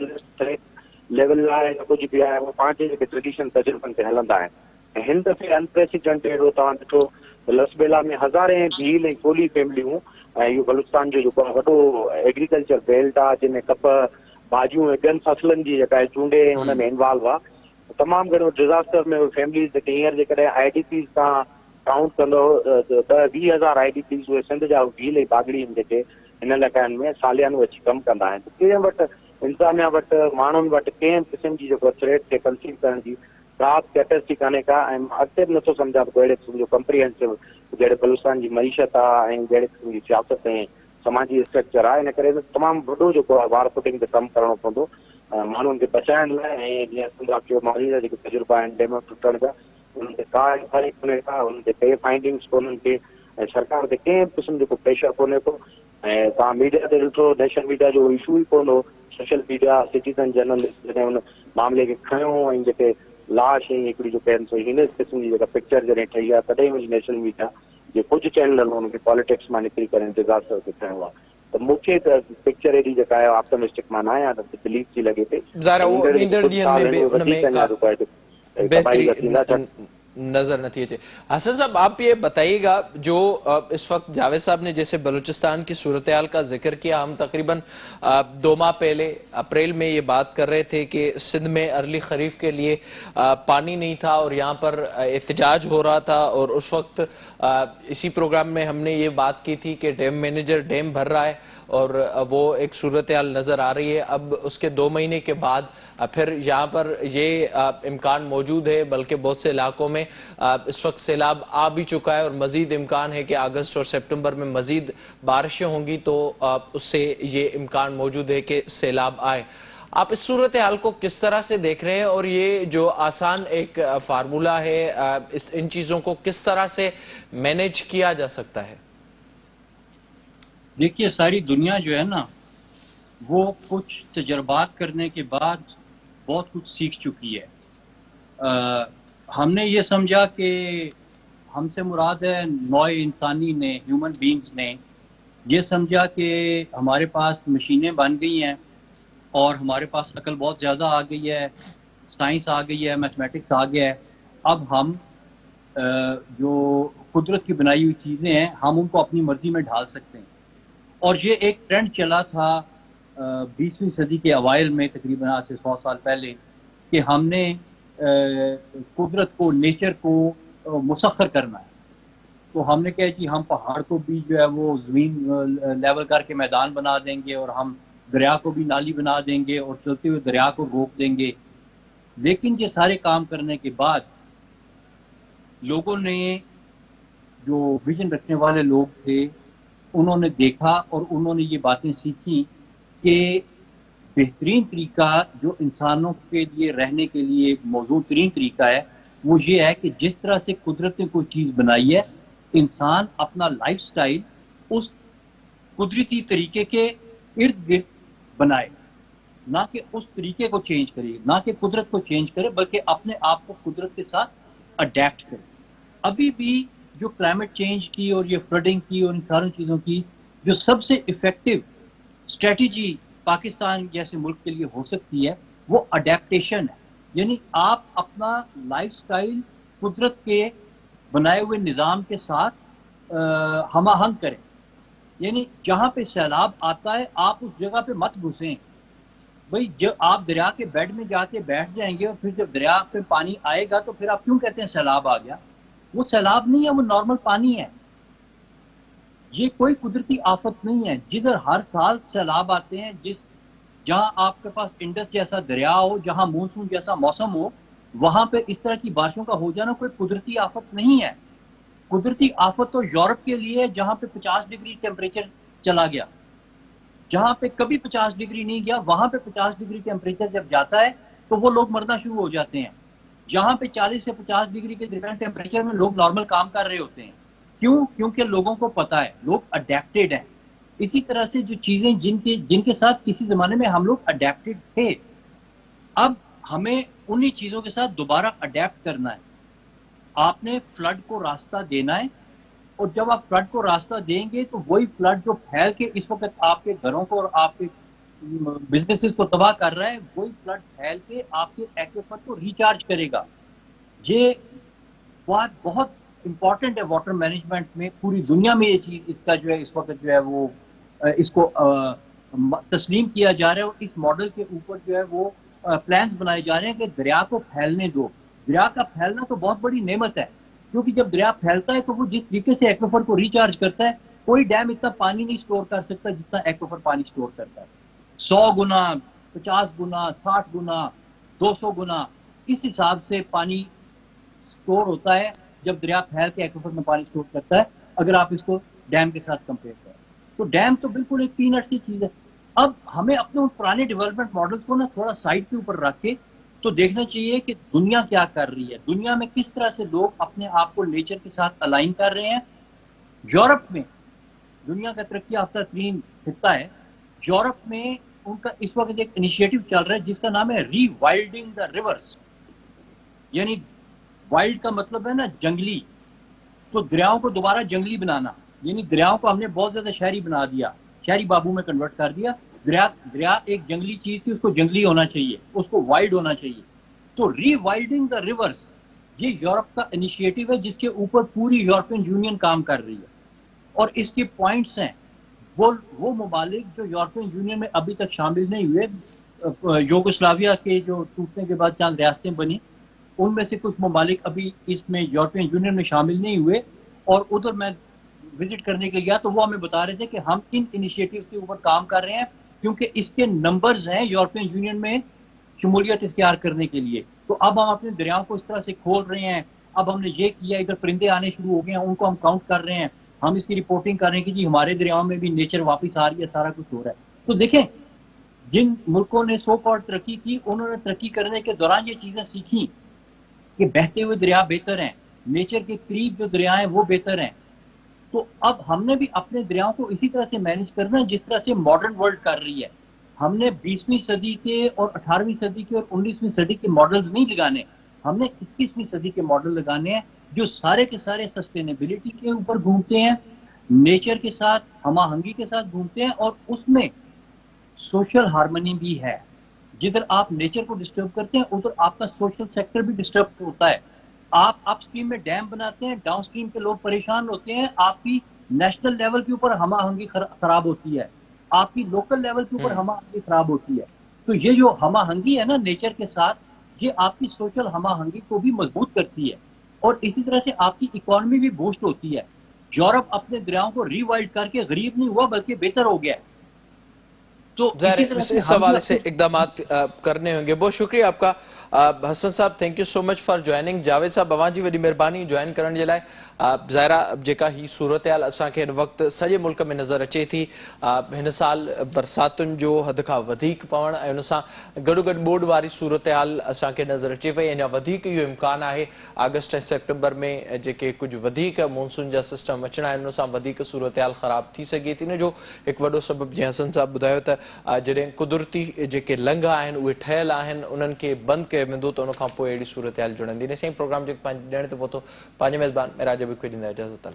लेवल आहे या कुझु बि आहे, उहो पंहिंजे जेके ट्रेडिशन तजुर्बनि ते हलंदा आहिनि। ऐं हिन दफ़े अनप्रेसिडेंटेड अहिड़ो तव्हां ॾिठो लसबेला में हज़ारे भील ऐं कोली फैमिलियूं, ऐं इहो बलूचिस्तान जो जेको आहे वॾो एग्रीकल्चर बेल्ट आहे, जंहिंमें कप, भाॼियूं ऐं ॿियनि फसलनि जी जेका आहे चूंडे हुन में इन्वॉल्व आहे। तमामु घणो डिज़ास्टर में उहे फैमिलीज़ जेके हींअर जेकॾहिं IDPs तव्हां काउंट कंदो 10-20 हज़ार IDPs, उहे सिंध जा भील ऐं बागड़ी आहिनि जेके इन इलाइक़नि में सालियानो अची कमु कंदा आहिनि। कंहिं वटि इंसानिया वटि माण्हुनि वटि कंहिं क़िस्म जी जेको थ्रेट खे कंसीव करण जी ख़ासि कैपेसिटी कान्हे का, ऐं अॻिते बि नथो सम्झां त अहिड़े क़िस्म जो कंप्रीहेंसिव जहिड़े बलूचिस्तान जी मईशत आहे ऐं जहिड़े क़िस्म जी सियासत ऐं समाजी स्ट्रक्चर आहे, इन करे तमामु वॾो जेको आहे वार फुटिंग ते कमु करणो पवंदो माण्हुनि खे बचाइण लाइ। ऐं जीअं सम्झा चयो माण्हुनि जा जेके तजुर्बा आहिनि डैम टुटण जा, उन्हनि ते का इंक्वायरी कोन्हे का, उन्हनि ते के फाइंडिंग्स कोन्हनि के, ऐं सरकार ते कंहिं क़िस्म जो प्रेशर कोन्हे को। ऐं तव्हां मीडिया ते ॾिठो, नेशनल मीडिया जो इशू ई कोन हो, सोशल मीडिया सिटीज़न जर्नलिस्ट जॾहिं हुन मामले खे खयो ऐं जेके लाश ऐं हिकिड़ी जो पहिरियों हिन क़िस्म जी जेका पिक्चर जॾहिं ठही आहे, तॾहिं वरी नेशनल मीडिया जे कुझु चैनल हुनखे पॉलिटिक्स मां निकिरी करे डिज़ास्टर खे खयो आहे। त मूंखे त पिक्चर एॾी जेका आहे ऑप्टमिस्टिक मां न आहियां, त बिलीव थी लॻे पई ज़ाहिर आहे उहो ईंदड़ ॾींहनि में बि उनमें बेहतरी नजर नहीं अचे। हसन साहब, आप ये बताइएगा, जो इस वक्त जावेद साहब ने जैसे बलूचिस्तान की सूरत हाल का जिक्र किया, हम तकरीबन 2 माह पहले अप्रैल में ये बात कर रहे थे कि सिंध में अर्ली खरीफ के लिए पानी नहीं था और यहाँ पर एहतजाज हो रहा था, और उस वक्त इसी प्रोग्राम में हमने ये बात की थी कि डैम मैनेजर डैम भर रहा है और वो एक सूरत हाल नजर आ रही है। अब उसके 2 महीने के बाद फिर यहाँ पर ये इम्कान मौजूद है, बल्कि बहुत से इलाकों में इस वक्त सैलाब आ भी चुका है और मजीद इम्कान है कि अगस्त और सितंबर में मजीद बारिशें होंगी, तो उससे ये इम्कान मौजूद है कि सैलाब आए। आप इस सूरत हाल को किस तरह से देख रहे हैं, और ये जो आसान एक फार्मूला है, इन चीज़ों को किस तरह से मैनेज किया जा सकता है? देखिए, सारी दुनिया जो है ना, वो कुछ तजर्बात करने के बाद बहुत कुछ सीख चुकी है। हमने ये समझा कि हमसे मुराद है नौए इंसानी ने, ह्यूमन बींग्स ने ये समझा कि हमारे पास मशीनें बन गई हैं और हमारे पास अकल बहुत ज़्यादा आ गई है, साइंस आ गई है, मैथमेटिक्स आ गया है। अब हम जो कुदरत की बनाई हुई चीज़ें हैं, हम उनको अपनी मर्जी में ढाल सकते हैं। और ये एक ट्रेंड चला था 20वीं सदी के अवाइल में, तकरीबन आज से 100 साल पहले, कि हमने कुदरत को, नेचर को मुसख्खर करना है। तो हमने कहा कि हम पहाड़ को भी जो है वो ज़मीन लेवल करके मैदान बना देंगे, और हम दरिया को भी नाली बना देंगे और चलते हुए दरिया को रोक देंगे। लेकिन ये सारे काम करने के बाद लोगों ने, जो विजन रखने वाले लोग थे, उन्होंने देखा और उन्होंने ये बातें सीखी कि बेहतरीन तरीका जो इंसानों के लिए रहने के लिए मौजूद तरीन तरीका है, वो ये है कि जिस तरह से कुदरत ने कोई चीज़ बनाई है, इंसान अपना लाइफस्टाइल उस कुदरती तरीके के इर्द गिर्द बनाए, ना कि उस तरीके को चेंज करे, ना कि कुदरत को चेंज करे, बल्कि अपने आप को कुदरत के साथ अडेप्ट करे। अभी भी जो क्लाइमेट चेंज की और ये फ्लडिंग की और इन सारी चीज़ों की जो सबसे इफ़ेक्टिव स्ट्रेटजी पाकिस्तान जैसे मुल्क के लिए हो सकती है, वो अडेप्टेशन है। यानी आप अपना लाइफस्टाइल कुदरत के बनाए हुए निज़ाम के साथ हमाहंग करें। यानी जहाँ पे सैलाब आता है, आप उस जगह पे मत घुसें। भाई, जब आप दरिया के बेड में जाके बैठ जाएंगे और फिर जब दरिया पे पानी आएगा तो फिर आप क्यों कहते हैं सैलाब आ गया? वो सैलाब नहीं है, वो नॉर्मल पानी है। ये कोई कुदरती आफत नहीं है। जिधर हर साल सैलाब आते हैं, जहाँ आपके पास इंडस जैसा दरिया हो, जहाँ मानसून जैसा मौसम हो, वहाँ पे इस तरह की बारिशों का हो जाना कोई कुदरती आफत नहीं है। कुदरती आफत तो यूरोप के लिए, जहाँ पे 50 डिग्री टेम्परेचर चला गया। जहाँ पे कभी 50 डिग्री नहीं गया, वहाँ पे 50 डिग्री टेम्परेचर जब जाता है तो वो लोग मरना शुरू हो जाते हैं। जहाँ पे 40 से 50 डिग्री के दरमियान टेम्परेचर में लोग नॉर्मल काम कर रहे होते हैं। क्यों? क्योंकि लोगों को पता है, लोग अडेप्टेड हैं। इसी तरह से जो चीज़ें जिनके साथ किसी ज़माने में हम लोग अडेप्टेड थे, अब हमें उन्हीं चीज़ों के साथ दोबारा अडेप्ट करना है। आपने फ्लड को रास्ता देना है, और जब आप फ्लड को रास्ता देंगे तो वही फ्लड जो फैल के इस वक्त आपके घरों को और आपके बिजनेसेस को तबाह कर रहा है, वही फ्लड फैल के आपके एक्वीफर को रिचार्ज करेगा। ये बात बहुत इंपॉर्टेंट है वाटर मैनेजमेंट में। पूरी दुनिया में ये चीज़, इसका जो है इस वक्त जो है वो इसको तस्लीम किया जा रहा है, और इस मॉडल के ऊपर जो है वो प्लान्स बनाए जा रहे हैं कि दरिया को फैलने दो। दरिया का फैलना तो बहुत बड़ी नेमत है, क्योंकि जब दरिया फैलता है तो वो जिस तरीके से एक्वीफर को रिचार्ज करता है, کوئی ڈیم اتنا پانی نہیں سٹور کر سکتا جتنا ایکویفر پانی سٹور کرتا ہے. 100 گنا, 50 گنا, 60 گنا, 200 گنا اس حساب سے پانی سٹور ہوتا ہے جب دریا پھیل کے ایکویفر میں پانی سٹور کرتا ہے, اگر آپ اس کو ڈیم کے ساتھ کمپیئر کریں. تو ڈیم تو بالکل ایک پینٹ سی چیز ہے. اب ہمیں اپنے ان پرانے ڈیولپمنٹ ماڈلز کو نا تھوڑا سائڈ کے اوپر رکھ کے تو دیکھنا چاہیے کہ دنیا کیا کر رہی ہے, دنیا میں کس طرح سے لوگ اپنے آپ کو نیچر کے ساتھ الائن کر رہے ہیں. یورپ میں, دنیا کا ترقی یافتہ ترین خطہ ہے, یورپ میں ان کا اس وقت ایک انیشیٹو چل رہا ہے جس کا نام ہے ری وائلڈنگ دا ریورس. یعنی وائلڈ کا مطلب ہے نا جنگلی, تو دریاؤں کو دوبارہ جنگلی بنانا. یعنی دریاؤں کو ہم نے بہت زیادہ شہری بنا دیا, شہری بابو میں کنورٹ کر دیا. دریا ایک جنگلی چیز تھی, اس کو جنگلی ہونا چاہیے, اس کو وائلڈ ہونا چاہیے. تو ری وائلڈنگ دا ریورس یہ یورپ کا انیشیٹو ہے جس کے اوپر پوری یورپین یونین کام کر رہی ہے. اور اس کے پوائنٹس ہیں وہ ممالک جو یورپین یونین میں ابھی تک شامل نہیں ہوئے. یوگوسلاویا کے جو ٹوٹنے کے بعد چند ریاستیں بنی, ان میں سے کچھ ممالک ابھی اس میں یورپین یونین میں شامل نہیں ہوئے. اور ادھر میں وزٹ کرنے کے لیے گیا تو وہ ہمیں بتا رہے تھے کہ ہم ان انیشیٹوز کے اوپر کام کر رہے ہیں کیونکہ اس کے نمبرز ہیں یورپین یونین میں شمولیت اختیار کرنے کے لیے. تو اب ہم اپنے دریاؤں کو اس طرح سے کھول رہے ہیں. اب ہم نے یہ کیا, ادھر پرندے آنے شروع ہو گئے ہیں, ان کو ہم کاؤنٹ کر رہے ہیں, ہم اس کی رپورٹنگ کر رہے ہیں کہ جی ہمارے دریاؤں میں بھی نیچر واپس آ رہی ہے, سارا کچھ ہو رہا ہے. تو دیکھیں جن ملکوں نے سو کالڈ ترقی کی, انہوں نے ترقی کرنے کے دوران یہ چیزیں سیکھی کہ بہتے ہوئے دریا بہتر ہیں, نیچر کے قریب جو دریا ہیں وہ بہتر ہیں. تو اب ہم نے بھی اپنے دریاؤں کو اسی طرح سے مینج کرنا ہے جس طرح سے ماڈرن ورلڈ کر رہی ہے. ہم نے 20ویں صدی کے اور 18ویں صدی کے اور 19ویں صدی کے ماڈلز نہیں لگانے, ہم نے 21ویں صدی کے ماڈل لگانے ہیں جو سارے کے سارے سسٹینیبلٹی کے اوپر گھومتے ہیں, نیچر کے ساتھ ہم آہنگی کے ساتھ گھومتے ہیں, اور اس میں سوشل ہارمنی بھی ہے. جدھر آپ نیچر کو ڈسٹرب کرتے ہیں ادھر آپ کا سوشل سیکٹر بھی ڈسٹرب ہوتا ہے. آپ اپ اسٹریم میں ڈیم بناتے ہیں, ڈاؤن اسٹریم کے لوگ پریشان ہوتے ہیں, آپ کی نیشنل لیول کے اوپر ہم آہنگی خراب ہوتی ہے, آپ کی لوکل لیول کے اوپر ہم آہنگی خراب ہوتی ہے. تو یہ جو ہم آہنگی ہے نا نیچر کے ساتھ, یہ آپ کی سوشل ہم آہنگی کو بھی مضبوط کرتی ہے, اور اسی طرح سے آپ کی اکانومی بھی بوسٹ ہوتی ہے. یورپ اپنے دریاؤں کو ری وائلڈ کر کے غریب نہیں ہوا بلکہ بہتر ہو گیا. تو ظاہر اسی ہے طرح سے اس حوالے سے اقدامات کرنے ہوں گے. بہت شکریہ آپ کا حسن صاحب, thank you so much for joining. Javed صاحب اوان جی وڈی مہربانی جوائن کرن جے لائے. ظاہرہ جیکا ہی صورتحال اساں کے وقت سجے ملک میں نظر اچے تھی. ہن سال برساتن جو حد کھا ودھیک پون ऐं उन सां गॾो गॾु ॿोॾि वारी सूरतहाल असांखे नज़र अचे पई. अञा वधीक इहो इम्कानु आहे अगस्त ऐं सेप्टेंबर में जेके कुझु वधीक मॉनसून जा सिस्टम अचणा आहिनि उन सां वधीक सूरतहाल ख़राब थी सघे थी. इन जो हिकु वॾो सबबु जीअं हसन साहब ॿुधायो त जॾहिं कुदरती जेके लंघ आहिनि उहे ठहियल आहिनि उन्हनि खे बंदि कयो वेंदो त उन खां पोइ अहिड़ी सूरतहाल जुड़ंदी. इन सां ई प्रोग्राम जेको ॾियण ते पहुतो पंहिंजे मेज़बान मेराज हबीब खे ॾींदा इजाज़त.